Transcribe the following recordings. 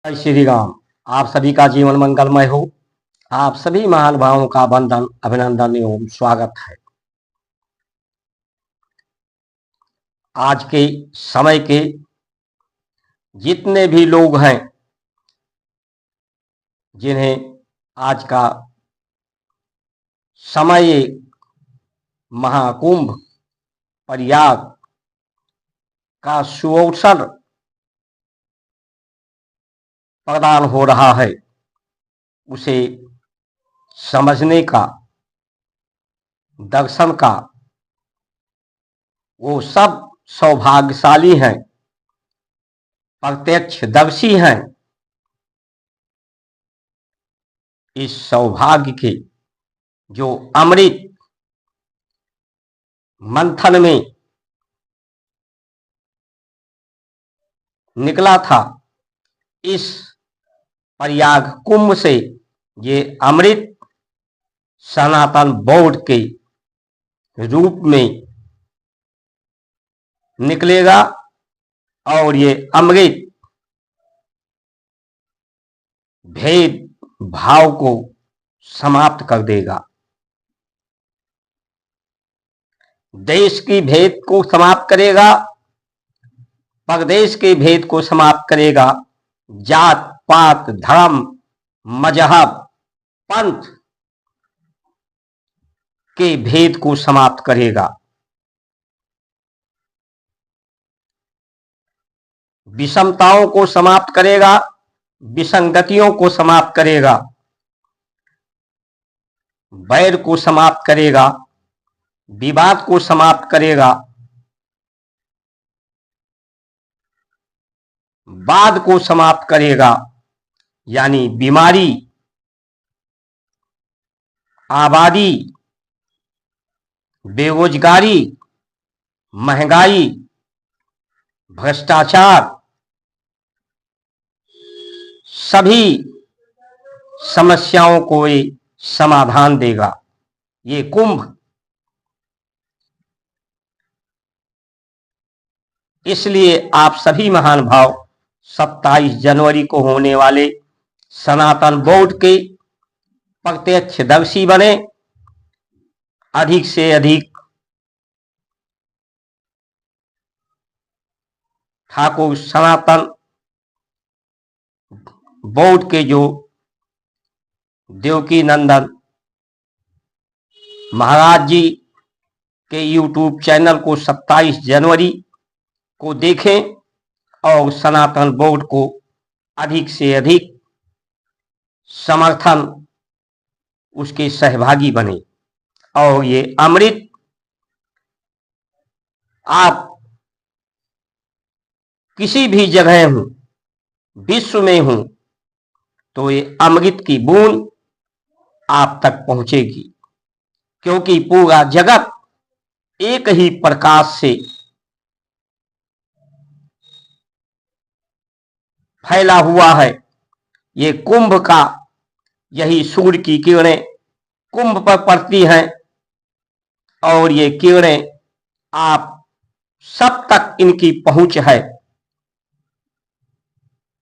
जय श्री राम। आप सभी का जीवन मंगलमय हो। आप सभी महानुभावों का वंदन, अभिनंदन एवं स्वागत है। आज के समय के जितने भी लोग हैं, जिन्हें आज का समय महाकुंभ प्रयाग का सुअवसर प्रदान हो रहा है, उसे समझने का, दर्शन का वो सब सौभाग्यशाली हैं, प्रत्यक्षदर्शी हैं। इस सौभाग्य के जो अमृत मंथन में निकला था, इस प्रयाग कुंभ से ये अमृत सनातन बोर्ड के रूप में निकलेगा और ये अमृत भेद भाव को समाप्त कर देगा, देश की भेद को समाप्त करेगा, प्रदेश के भेद को समाप्त करेगा, जात पात धर्म मजहब पंथ के भेद को समाप्त करेगा, विषमताओं को समाप्त करेगा, विसंगतियों को समाप्त करेगा, वैर को समाप्त करेगा, विवाद को समाप्त करेगा, वाद को समाप्त करेगा। यानी बीमारी, आबादी, बेरोजगारी, महंगाई, भ्रष्टाचार, सभी समस्याओं को ये समाधान देगा। ये कुंभ इसलिए आप सभी महानुभाव 27 जनवरी को होने वाले सनातन बोर्ड के प्रत्यक्षदर्शी बने, अधिक से अधिक ठाकुर सनातन बोर्ड के जो देवकी नंदन महाराज जी के यूट्यूब चैनल को 27 जनवरी को देखें और सनातन बोर्ड को अधिक से अधिक समर्थन उसके सहभागी बने और ये अमृत आप किसी भी जगह हूं, विश्व में हूं, तो ये अमृत की बूंद आप तक पहुंचेगी, क्योंकि पूरा जगत एक ही प्रकाश से फैला हुआ है। ये कुंभ का यही सूर्य की किरणें कुंभ पर पड़ती हैं और ये किरणें आप सब तक इनकी पहुंच है।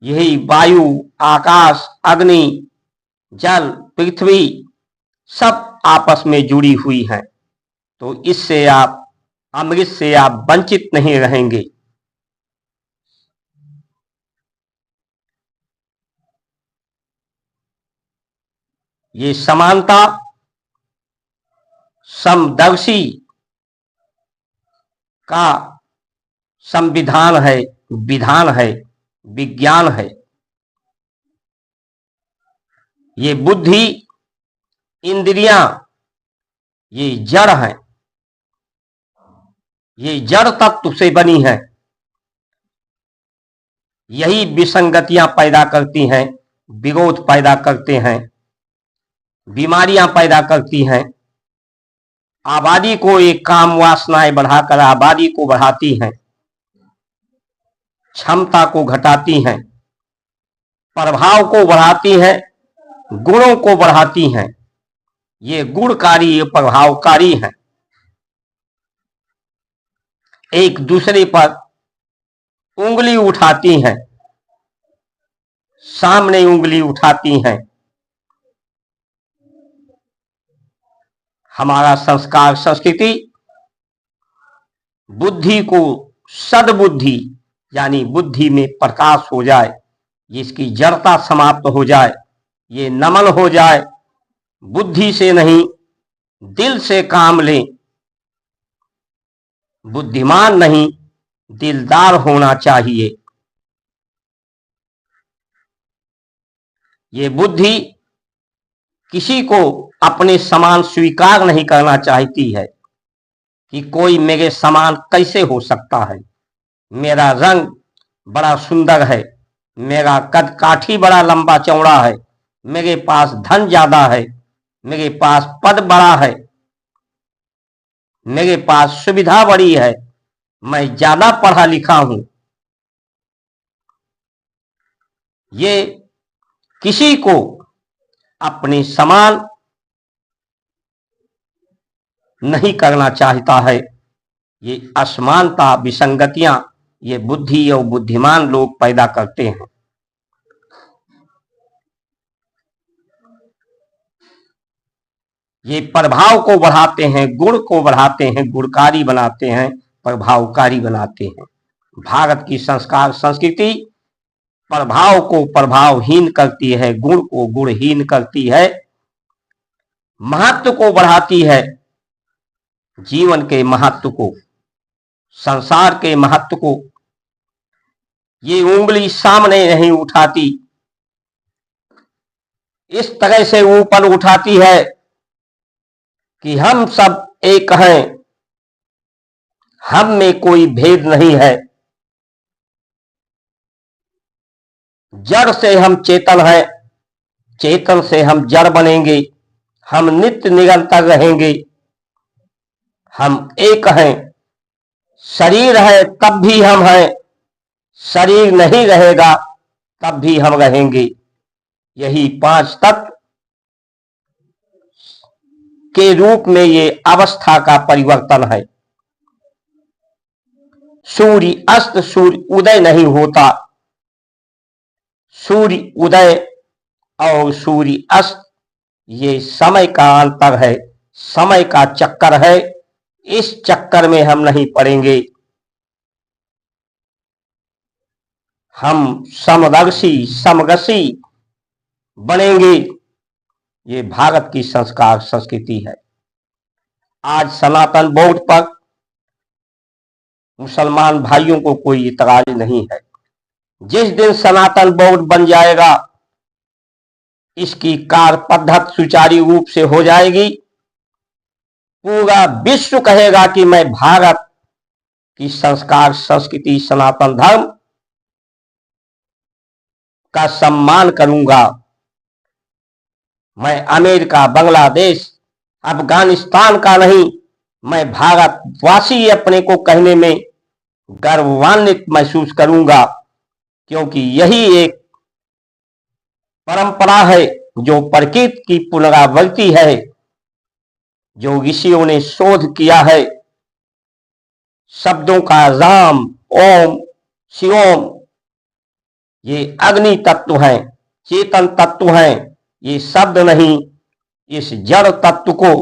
यही वायु, आकाश, अग्नि, जल, पृथ्वी सब आपस में जुड़ी हुई हैं, तो इससे आप अमृत से आप वंचित नहीं रहेंगे। ये समानता, समदर्शी का संविधान है, विधान है, विज्ञान है। ये बुद्धि, इंद्रियां, ये जड़ हैं, ये जड़ तत्व से बनी है। यही विसंगतियां पैदा करती हैं, विरोध पैदा करते हैं, बीमारियां पैदा करती हैं, आबादी को एक काम वासनाएं बढ़ाकर आबादी को बढ़ाती हैं, क्षमता को घटाती हैं, प्रभाव को बढ़ाती हैं, गुणों को बढ़ाती हैं। ये गुणकारी, ये प्रभावकारी हैं, एक दूसरे पर उंगली उठाती हैं, सामने उंगली उठाती हैं। हमारा संस्कार संस्कृति बुद्धि को सद्बुद्धि यानी बुद्धि में प्रकाश हो जाए, जिसकी जड़ता समाप्त हो जाए, ये नमन हो जाए, बुद्धि से नहीं दिल से काम लें। बुद्धिमान नहीं दिलदार होना चाहिए। ये बुद्धि किसी को अपने समान स्वीकार नहीं करना चाहती है कि कोई मेरे समान कैसे हो सकता है। मेरा रंग बड़ा सुंदर है, मेरा कद काठी बड़ा लंबा चौड़ा है, मेरे पास धन ज्यादा है, मेरे पास पद बड़ा है, मेरे पास सुविधा बड़ी है, मैं ज्यादा पढ़ा लिखा हूं। ये किसी को अपने समान नहीं करना चाहता है। ये असमानता विसंगतियां ये बुद्धि और बुद्धिमान लोग पैदा करते हैं। ये प्रभाव को बढ़ाते हैं, गुण को बढ़ाते हैं, गुणकारी बनाते हैं, प्रभावकारी बनाते हैं। भारत की संस्कार संस्कृति प्रभाव को प्रभावहीन करती है, गुण को गुणहीन करती है, महत्व को बढ़ाती है, जीवन के महत्व को, संसार के महत्व को। ये उंगली सामने नहीं उठाती, इस तरह से ऊपर उठाती है कि हम सब एक हैं, हम में कोई भेद नहीं है। जड़ से हम चेतन हैं, चेतन से हम जड़ बनेंगे, हम नित्य निरंतर रहेंगे, हम एक हैं। शरीर है तब भी हम हैं, शरीर नहीं रहेगा तब भी हम रहेंगे। यही पांच तत्व के रूप में ये अवस्था का परिवर्तन है। सूर्य अस्त सूर्य उदय नहीं होता। सूर्य उदय और सूर्य अस्त ये समय का अंतर है, समय का चक्कर है। इस चक्कर में हम नहीं पड़ेंगे। हम समदर्शी समरसी बनेंगे। ये भारत की संस्कार संस्कृति है। आज सनातन बोर्ड पर मुसलमान भाइयों को कोई इतराज नहीं है। जिस दिन सनातन बोर्ड बन जाएगा, इसकी कार्य पद्धति सुचारू रूप से हो जाएगी। पूरा विश्व कहेगा कि मैं भारत की संस्कार संस्कृति सनातन धर्म का सम्मान करूंगा। मैं अमेरिका, बांग्लादेश, अफगानिस्तान का नहीं, मैं भारतवासी अपने को कहने में गर्वान्वित महसूस करूंगा, क्योंकि यही एक परंपरा है जो प्रकृति की पुनरावृत्ति है, जो ऋषियों ने शोध किया है। शब्दों का राम, ओम, शिवोम ये अग्नि तत्व हैं, चेतन तत्व हैं। ये शब्द नहीं, इस जड़ तत्व को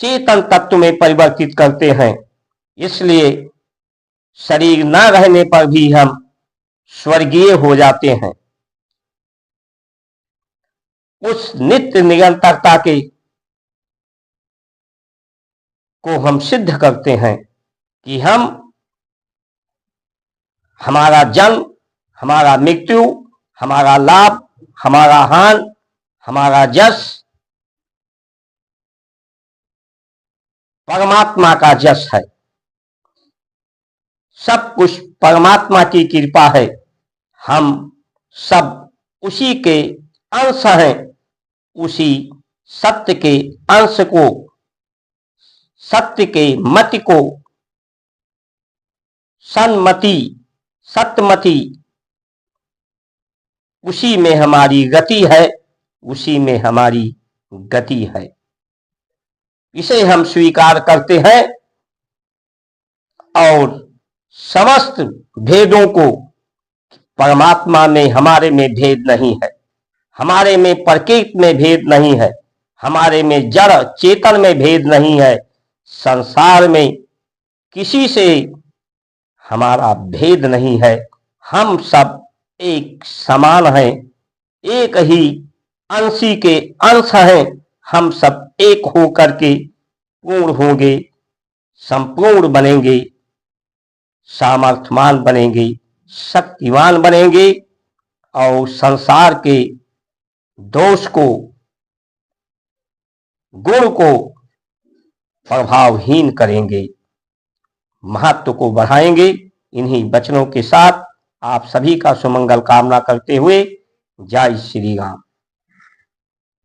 चेतन तत्व में परिवर्तित करते हैं। इसलिए शरीर न रहने पर भी हम स्वर्गीय हो जाते हैं। उस नित्य निरंतरता के को हम सिद्ध करते हैं कि हम, हमारा जन्म, हमारा मृत्यु, हमारा लाभ, हमारा हान, हमारा जस परमात्मा का जस है। सब कुछ परमात्मा की कृपा है। हम सब उसी के अंश हैं। उसी सत्य के अंश को, सत्य के मति को, सन्मति, सत्यमति, उसी में हमारी गति है, उसी में हमारी गति है। इसे हम स्वीकार करते हैं और समस्त भेदों को परमात्मा में हमारे में भेद नहीं है, हमारे में प्रकृति में भेद नहीं है, हमारे में जड़ चेतन में भेद नहीं है, संसार में किसी से हमारा भेद नहीं है। हम सब एक समान हैं, एक ही अंशी के अंश हैं। हम सब एक होकर के पूर्ण होंगे, संपूर्ण बनेंगे, सामर्थ्यवान बनेंगे, शक्तिवान बनेंगे और संसार के दोष को, गुण को प्रभावहीन करेंगे, महत्व को बढ़ाएंगे। इन्हीं वचनों के साथ आप सभी का सुमंगल कामना करते हुए जय श्री राम।